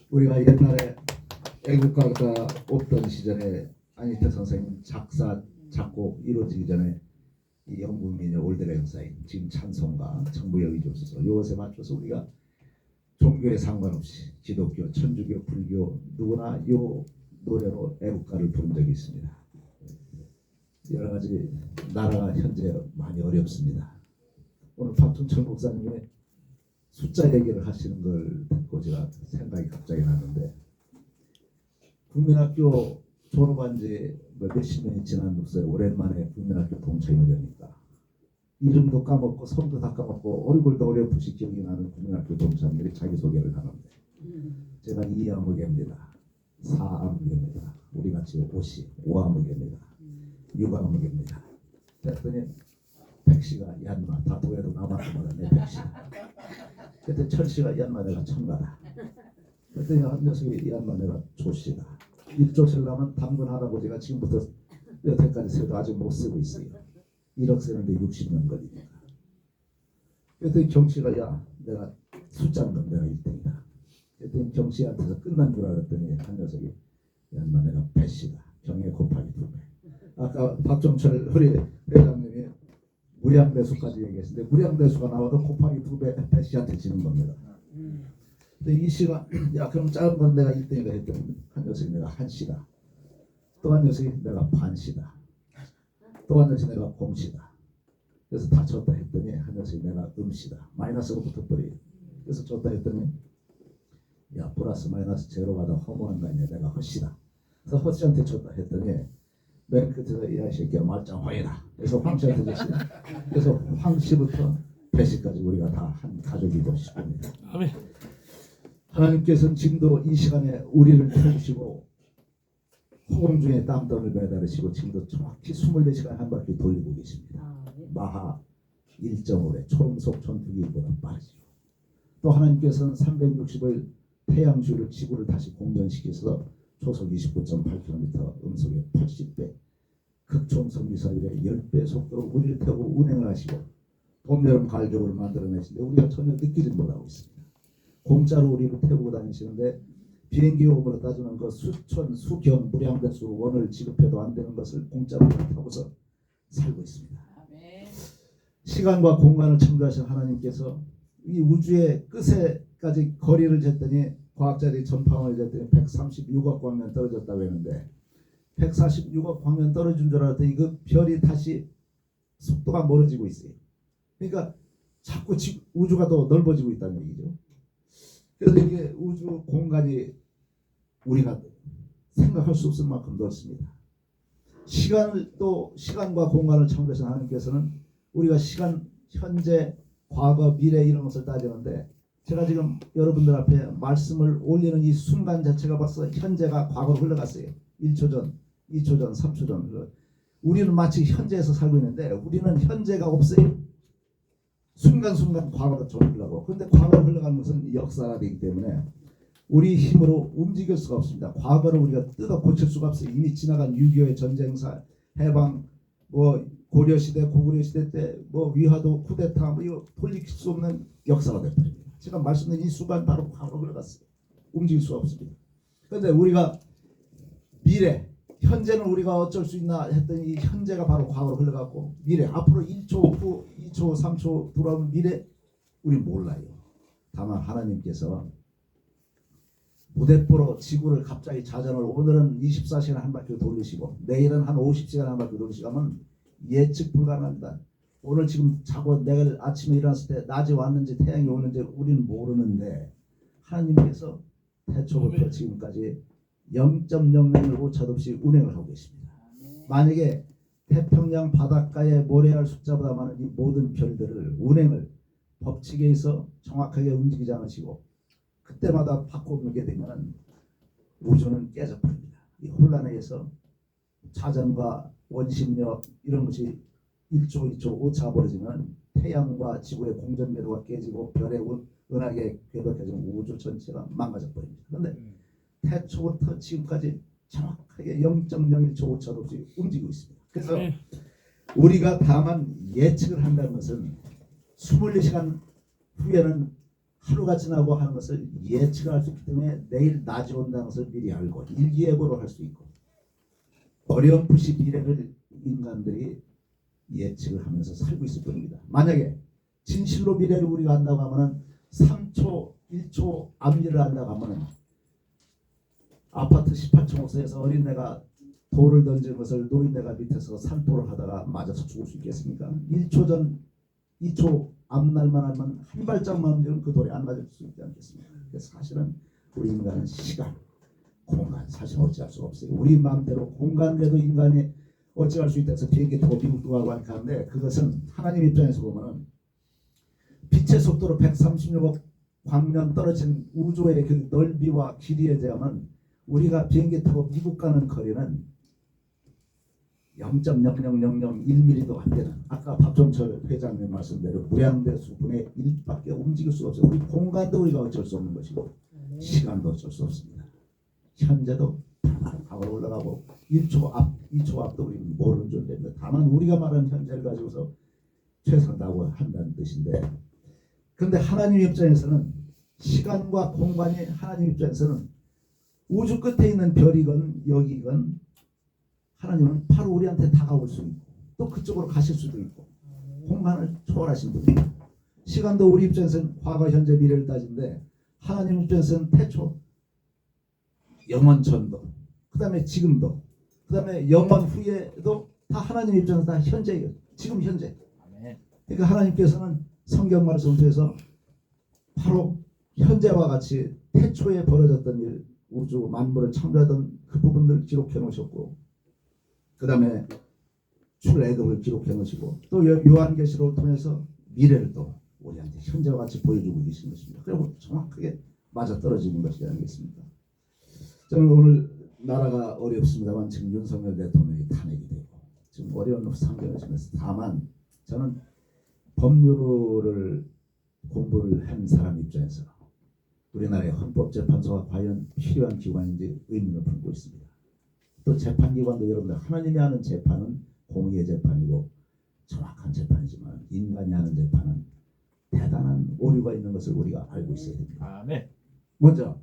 우리가 옛날에 애국가가 없던 시절에 안희태 선생님 작사 작곡 이루어지기 전에 이 영국민의 올드레 행사인 지금 찬송가 정부 여기조서 요것에 맞춰서 우리가 종교에 상관없이 기독교, 천주교, 불교 누구나 요 노래로 애국가를 부른 적이 있습니다. 여러 가지 나라가 현재 많이 어렵습니다. 오늘 박준철 목사님의 숫자 얘기를 하시는 걸 듣고 제가 생각이 갑자기 나는데, 국민학교 졸업한 지 몇십 년이 지난 후에 오랜만에 국민학교 동창회를 여니까 이름도 까먹고 성도 다 까먹고 얼굴도 어렴풋이 기억이 나는 국민학교 동창들이 자기소개를 하는데, 제가 2암흑입니다. 4암흑입니다. 우리같이 5암흑입니다. 6암흑입니다. 그랬더니 백씨가 얀마 다도해도 남았고 말았네. 백씨가 그때 철씨가 얀마 내가 청가다. 그랬더니 한 녀석이 얀마 내가 조씨다. 일조실라면 당근 할아버지가 지금부터 여태까지 세도 아직 못 쓰고 있어요. 1억 쓰는데 60년 걸리니까. 그랬더니 경씨가 야 내가 숫자는 건 내가 1등이다. 그랬더니 경씨한테서 끝난 줄 알았더니 한 녀석이 얀마 내가 배씨다. 경에 곱하기 2배. 아까 박종철 우리 회장님이 무량대수까지 얘기했는데 무량대수가 나와도 곱하기 2배 배씨한테 지는 겁니다. 근데 이 씨가 야 그럼 작은 건 내가 1등이다 했더니 한 녀석이 내가 한씨다. 또 한 녀석이 내가 반씨다. 또 한 녀석이 내가 공씨다. 그래서 다 쳤다 했더니 한 녀석이 내가 음씨다. 마이너스로 붙어버려요. 그래서 쳤다 했더니 야 플러스 마이너스 제로가 더 허무한 거 아니야. 내가 허씨다. 그래서 허씨한테 쳤다 했더니 맨 끝에서 이 새끼야 말짱화이다. 그래서 황씨한테 줬어요. 그래서 황씨부터 배씨까지 우리가 다 한 가족이고 싶습니다. 아멘. 하나님께서는 지금도 이 시간에 우리를 태우시고 허공중에 땀땀을 매달으시고 지금도 정확히 24시간 한 바퀴 돌리고 계십니다. 마하 1.5배 초음속 전투기보다 빠르죠. 또 하나님께서는 360일 태양주를 지구를 다시 공전시켜서 초속 29.8km 음속의 80배 극초음속 미사일의 10배 속도로 우리를 태우고 운행을 하시고 봄, 여름, 가을, 겨울을 만들어내시는데 우리가 전혀 느끼지 못하고 있습니다. 공짜로 우리를 태우고 다니시는데 비행기 요금으로 따지면 그 수천, 수경, 무량대수 원을 지급해도 안 되는 것을 공짜로 타고서 살고 있습니다. 시간과 공간을 창조하신 하나님께서 이 우주의 끝에까지 거리를 쟀더니 과학자들이 전파원을 쟀더니 136억 광년 떨어졌다고 했는데 146억 광년 떨어진 줄 알았더니 그 별이 다시 속도가 멀어지고 있어요. 그러니까 자꾸 우주가 더 넓어지고 있다는 얘기죠. 그래서 이게 우주 공간이 우리가 생각할 수 없을 만큼 넓습니다. 시간을 또 시간과 공간을 창조하신 하나님께서는 우리가 시간, 현재, 과거, 미래 이런 것을 따지는데 제가 지금 여러분들 앞에 말씀을 올리는 이 순간 자체가 벌써 현재가 과거로 흘러갔어요. 1초 전, 2초 전, 3초 전. 우리는 마치 현재에서 살고 있는데 우리는 현재가 없어요. 순간순간 과거로 전하려고. 그런데 과거로 흘러가는 것은 역사가 되기 때문에 우리 힘으로 움직일 수가 없습니다. 과거를 우리가 뜯어 고칠 수가 없어요. 이미 지나간 6.25의 전쟁사, 해방, 고려시대, 고구려시대 때 위화도, 쿠데타 이거 돌릴 수 없는 역사가 됐습니다. 제가 말씀드린 이 순간 바로 과거로 흘러갔어요. 움직일 수가 없습니다. 그런데 우리가 미래, 현재는 우리가 어쩔 수 있나 했더니 이 현재가 바로 과거로 흘러갔고 미래, 앞으로 1초 후, 2초, 3초 돌아오는 미래 우리 몰라요. 다만 하나님께서 무대포로 지구를 갑자기 자전을 오늘은 24시간 한 바퀴 돌리시고 내일은 한 50시간 한 바퀴 돌리시고 하면 예측 불가능합니다. 오늘 지금 자고 내일 아침에 일어났을 때 낮이 왔는지 태양이 오는지 우리는 모르는데 하나님께서 태초부터 지금까지 0.00을 오차없이 운행을 하고 계십니다. 만약에 태평양 바닷가의 모래알 숫자보다 많은 이 모든 별들을 운행을 법칙에 의해서 정확하게 움직이지 않으시고 그때마다 바꿔보게 되면 우주는 깨져버립니다. 이 혼란에 의해서 자전과 원심력 이런 것이 1초 2초 오차 벌어지면 태양과 지구의 공전 궤도가 깨지고 별의 은하계 궤도가 깨지면 우주 전체가 망가져 버립니다. 그런데 태초부터 지금까지 정확하게 0.01초 오차도 없이 움직이고 있습니다. 그래서 우리가 다만 예측을 한다는 것은 24시간 후에는 하루가 지나고 하는 것을 예측을 할 수 있기 때문에 내일 낮이 온다는 것을 미리 알고 일기예보로 할 수 있고 어렴풋이 미래를 인간들이 예측을 하면서 살고 있을 뿐입니다. 만약에 진실로 미래를 우리가 안다고 하면 3초, 1초 앞일을 안다고 하면 아파트 18층에서 어린애가 돌을 던지는 것을 노인네가 밑에서 산토를 하다가 맞아서 죽을 수 있겠습니까? 1초 전, 2초 앞날만 하면 한 발짝만 움직이면 그 돌에 안 맞을 수 있지 않겠습니까? 그래서 사실은 우리 인간은 시간, 공간 사실 어찌할 수가 없어요. 우리 마음대로 공간에도 인간이 어찌할 수 있다 해서 비행기 타고 미국도 가고 하는데 그것은 하나님 입장에서 보면 빛의 속도로 136억 광년 떨어진 우주의 그 넓이와 길이에 대하면 우리가 비행기 타고 미국 가는 거리는 0.00001mm도 안 되는 아까 박종철 회장님 말씀대로 무량대수 분의 1밖에 움직일 수가 없어요. 우리 공간도 우리가 어쩔 수 없는 것이고 시간도 어쩔 수 없습니다. 현재도 과거로 올라가고 1초 앞, 2초 앞도 우리는 모르는 존재입니다. 다만 우리가 말하는 현재를 가지고서 최선을 다하고 한다는 뜻인데 그런데 하나님 입장에서는 시간과 공간이 하나님 입장에서는 우주 끝에 있는 별이건 여기건 하나님은 바로 우리한테 다가올 수 있고 또 그쪽으로 가실 수도 있고 공간을 초월하신 분입니다. 시간도 우리 입장에서는 과거, 현재, 미래를 따지는데 하나님 입장에서는 태초, 영원 전도, 그 다음에 지금도, 그 다음에 영원 후에도 다 하나님 입장에서 다 현재예요. 지금 현재. 그러니까 하나님께서는 성경 말씀을 통해서 바로 현재와 같이 태초에 벌어졌던 일, 우주 만물을 창조하던 그 부분들을 기록해 놓으셨고 그 다음에 출애굽을 기록해 놓으시고 또 요한계시록을 통해서 미래를 또 우리한테 현재와 같이 보여주고 계신 것입니다. 그리고 정확하게 맞아떨어지는 것이 아니겠습니까? 저는 오늘 나라가 어렵습니다만 지금 윤석열 대통령이 탄핵이 되고 지금 어려운 상황을 지면서 다만 저는 법률을 공부를 한 사람 입장에서 우리나라의 헌법재판소가 과연 필요한 기관인지 의문을 품고 있습니다. 또 재판기관도 여러분들 하나님이 하는 재판은 공의의 재판이고 정확한 재판이지만 인간이 하는 재판은 대단한 오류가 있는 것을 우리가 알고 있어야 됩니다. 먼저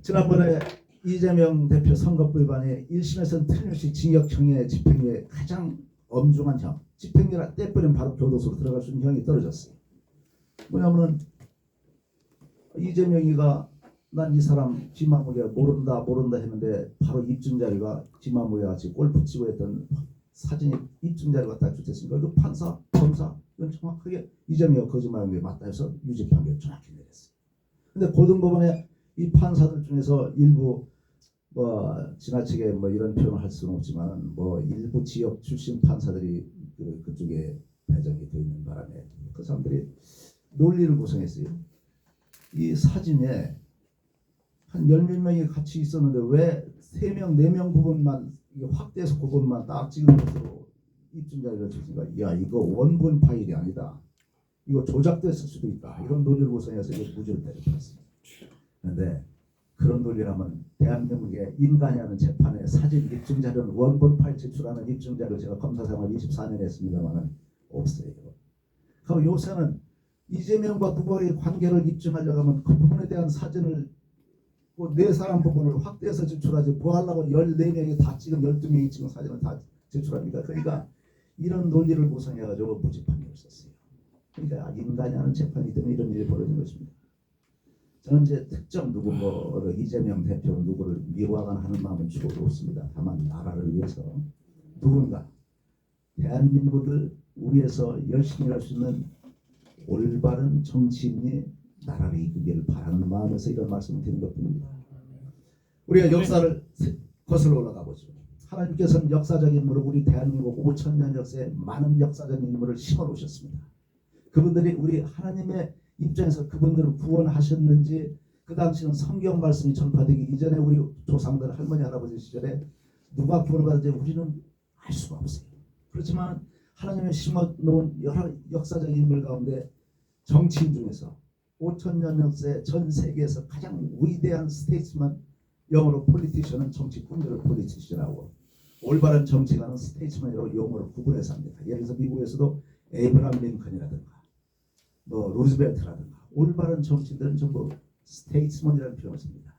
지난번에 이재명 대표 선거법 위반에 1심에서는 틀림없이 징역형의 집행유예 가장 엄중한 형 집행유예 떼버리면 바로 교도소로 들어갈 수 있는 형이 떨어졌어요. 뭐냐면은 이재명이가 난 이 사람 지마무리가 모른다 했는데 바로 입증자료가 지마무리와 같이 골프 치고 했던 사진이 입증자료가 딱 주됐으니까 그 판사, 검사 이건 정확하게 이재명이가 거짓말한 게 맞다 해서 유죄 판결 정확히 내렸어요. 근데 고등법원의 이 판사들 중에서 일부 뭐 지나치게 뭐 이런 표현을 할 수는 없지만 뭐 일부 지역 출신 판사들이 그쪽에 배정이 되어 있는 바람에 그 사람들이 논리를 구성했어요. 이 사진에 한 10몇 명이 같이 있었는데 왜 3명, 4명 부분만 확대해서 그 부분만 딱 찍은 것으로 입증자료를 줬으니까 야 이거 원본 파일이 아니다. 이거 조작됐을 수도 있다. 이런 논리를 구성해서 이거 무죄를 때려버렸습니다. 그런데 그런 논리라면 대한민국의 인간이 하는 재판에 사진 입증자료는 원본 파일 제출하는 입증자료 제가 검사생활 24년 했습니다만은 없어요. 그럼 요새는 이재명과 누구의 관계를 입증하려고 하면 그 부분에 대한 사진을 네 사람 부분을 확대해서 제출하지 뭐 하려고 14명이 다 찍은 12명이 찍은 사진을 다 제출합니까? 그러니까 이런 논리를 구성해가지고 무죄 판결을 썼어요. 그러니까 인간이 하는 재판이기 때문에 이런 일이 벌어진 것입니다. 저는 이제 특정 누구를 이재명 대표 누구를 미워하거나 하는 마음은 주로 없습니다. 다만 나라를 위해서 누군가 대한민국을 위해서 열심히 할 수 있는 올바른 정치인이 나라를 이끌기를 바라는 마음에서 이런 말씀을 드린 것뿐입니다. 우리가 역사를 거슬러 올라가 보죠. 하나님께서는 역사적 인물을 우리 대한민국 5천년 역사에 많은 역사적 인물을 심어 놓으셨습니다. 그분들이 우리 하나님의 입장에서 그분들을 구원하셨는지 그 당시는 성경 말씀이 전파되기 이전에 우리 조상들 할머니 할아버지 시절에 누가 구원을 받은지 우리는 알 수가 없어요. 그렇지만 하나님의 심어 놓은 여러 역사적 인물 가운데 정치인 중에서 5천년 역사에 전 세계에서 가장 위대한 스테이츠만, 영어로 폴리티션은 정치꾼들을 폴리티션하고 올바른 정치가는 스테이츠맨이라고 용어로 구분해서 합니다. 예를 들어서 미국에서도 에이브람 링컨이라든가 뭐 루즈벨트라든가 올바른 정치인들은 전부 스테이츠먼이라는 표현을 씁니다.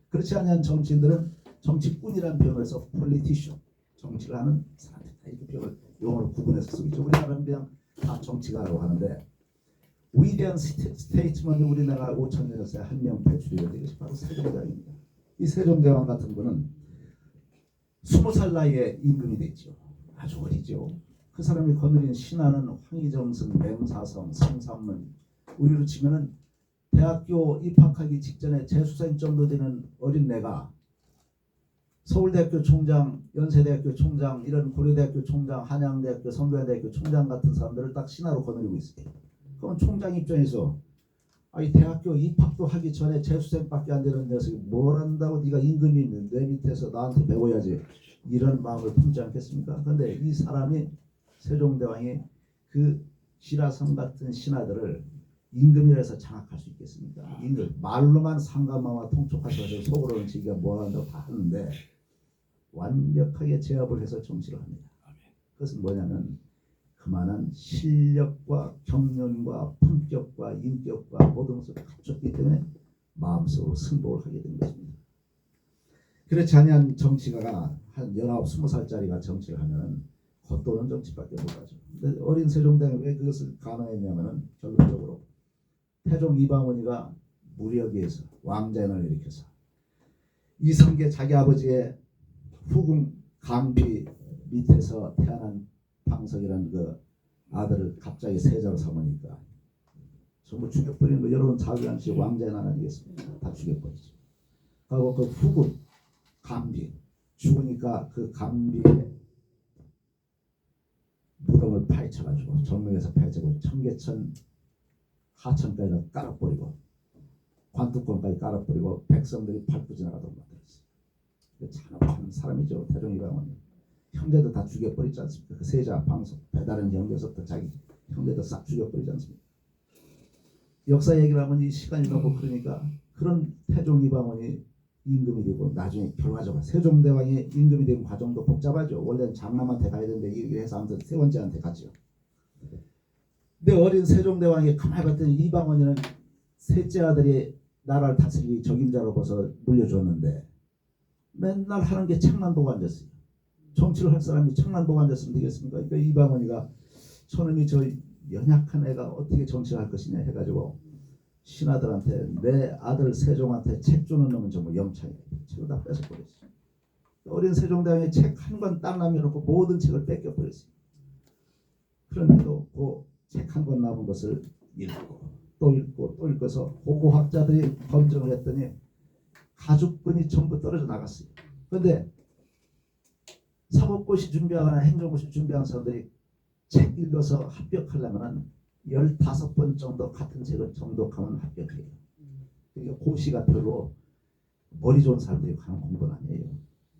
그렇지 않은 정치인들은 정치꾼이라는 표현을 해서 폴리티션, 정치를 하는 사람들이다, 이렇게 표현을 용어로 구분해서 쓰고 있죠. 우리나라는 그냥 다 정치가라고 하는데 위대한 스테이츠먼이 우리나라 5천년 역사에 한 명 배출이 되는 것이 바로 세종대왕입니다. 이 세종대왕 같은 분은 20살 나이에 임금이 됐죠. 아주 어리죠. 그 사람이 거느린 신하는 황희정승, 맹사성, 성삼문, 우리로 치면은 대학교 입학하기 직전에 재수생 정도 되는 어린애가 서울대학교 총장, 연세대학교 총장, 이런 고려대학교 총장, 한양대학교, 성균관대학교 총장 같은 사람들을 딱 신하로 거느리고 있어요. 그럼 총장 입장에서 이 대학교 입학도 하기 전에 재수생밖에 안 되는 녀석이 뭘 한다고, 네가 임금이 있는데 내 밑에서 나한테 배워야지, 이런 마음을 품지 않겠습니까? 그런데 이 사람이, 세종대왕이 그 지라성 같은 신하들을 임금이라 해서 장악할 수 있겠습니까? 임금 말로만 상감하와 통촉하셔서 속으로는 지가 뭘 한다고 다 하는데 완벽하게 제압을 해서 정치를 합니다. 그것은 뭐냐면 그만한 실력과 경륜과 품격과 인격과 모든 것을 갖췄기 때문에 마음속으로 승복을 하게 된 것입니다. 그렇지 않은 정치가가 한 19, 20살짜리가 정치를 하면 겉도는 정치밖에 못하죠. 근데 어린 세종대왕이 왜 그것을 가능했냐면 결론적으로 태종 이방원이가 무력에 의해서 왕자연을 일으켜서 이성계 자기 아버지의 후궁 강비 밑에서 태어난 방석이라는 그 아들을 갑자기 세자로 삼으니까 전부 죽여버리는 거. 여러분 자기한테 왕자연 아니겠습니까? 다 죽여버리죠. 그리고 그 후궁 강비 죽으니까 그 강비의 무덤을 파헤쳐가지고 정릉에서 파헤쳐고 청계천 하천까지 깔아버리고 관뚜껑까지 깔아버리고 백성들이 밟고 지나가도록 만들었어요. 잔혹한 사람이죠. 태종 이방원이. 형제도 다 죽여버리지 않습니까? 그 세자 방석 배다른 형제서부터 자기 형제도 싹 죽여버리지 않습니까? 역사 얘기를 하면 이 시간이 너무 그러니까 그런 태종 이방원이 임금이 되고 나중에 결과적으로 세종대왕이 임금이 된 과정도 복잡하죠. 원래는 장남한테 가야 되는데 이렇게 해서 아무튼 세원제한테 갔죠. 근데 어린 세종대왕이 가만히 봤더니 이방원이는 셋째 아들이 나라를 다스리기 적임자로서 물려줬는데 맨날 하는 게 책만 보고 앉았어요. 정치를 할 사람이 책만 보고 앉았으면 되겠습니까? 그러니까 이방원이가 저놈이 저 연약한 애가 어떻게 정치를 할 것이냐 해가지고 신하들한테 내 아들 세종한테 책 주는 놈은 정말 영창이에요. 책을 다 뺏어버렸어요. 어린 세종대왕이 책 한 권 딱 남겨놓고 모든 책을 뺏겨버렸어요. 그런데도 그 책 한 권 남은 것을 읽고 또 읽고 또 읽어서 고고학자들이 검증을 했더니 가죽끈이 전부 떨어져 나갔어요. 그런데 사법고시 준비하거나 행정고시 준비하는 사람들이 책 읽어서 합격하려면 15번 정도 같은 책을 정독하면 합격해요. 그러니까 고시가 별로 머리 좋은 사람들이 하는 공부는 아니에요.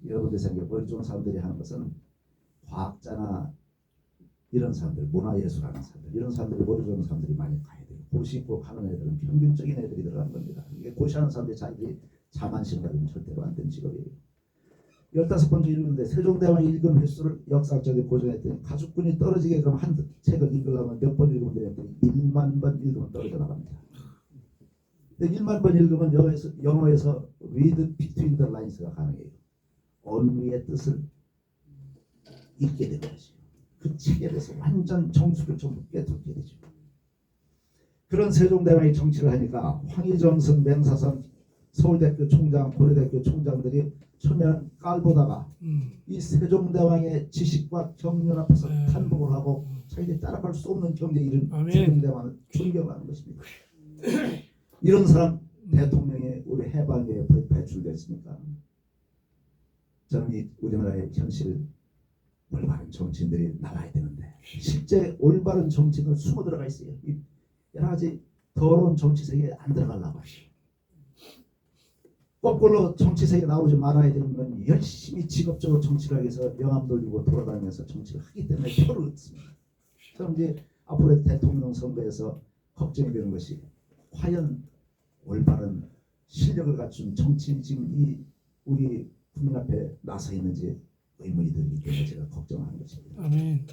여러분들 생각에 머리 좋은 사람들이 하는 것은 과학자나 이런 사람들, 문화예술하는 사람들, 이런 사람들이 머리 좋은 사람들이 많이 가야 돼요. 고시 꼭 하는 애들은 평균적인 애들이 들어가는 겁니다. 이게 고시하는 사람들이 자기들이 자만심 가지면 절대로 안 되는 직업이에요. 15번 읽는데 세종대왕이 읽은 횟수를 역사학자들이 고정했더니 가죽끈이 떨어지게 그럼 한 책을 읽으려면 몇 번 읽으면 되는데 1만 번 읽으면 떨어져 나갑니다. 근데 1만 번 읽으면 영어에서 read between the lines가 가능해요. 언위의 뜻을 읽게 되는 거죠. 그 책에 대해서 완전 정수를 전부 깨닫게 되죠. 그런 세종대왕이 정치를 하니까 황희정승, 맹사성, 서울대학교 총장, 고려대학교 총장들이 처음에는 깔보다가 이 세종대왕의 지식과 경륜 앞에서 탄복을 하고 자기들이 따라갈 수 없는 경제에 이른 세종대왕을 존경하는 것입니다. 이런 사람 대통령이 우리 해방에 배출됐습니까? 저는 이 우리나라의 현실 올바른 정치인들이 나와야 되는데 실제 올바른 정치인은 숨어 들어가 있어요. 이 여러 가지 더러운 정치 세계에 안 들어가려고 하시. 거꾸로 정치 세계에 나오지 말아야 되는 건 열심히 직업적으로 정치를 하기 위해서 명함 돌리고 돌아다니면서 정치를 하기 때문에 표를 얻습니다. 저는 이제 앞으로 대통령 선거에서 걱정이 되는 것이 과연 올바른 실력을 갖춘 정치인이 지금 이 우리 국민 앞에 나서 있는지 의문이 들기 때문에 제가 걱정하는 것입니다. 아멘.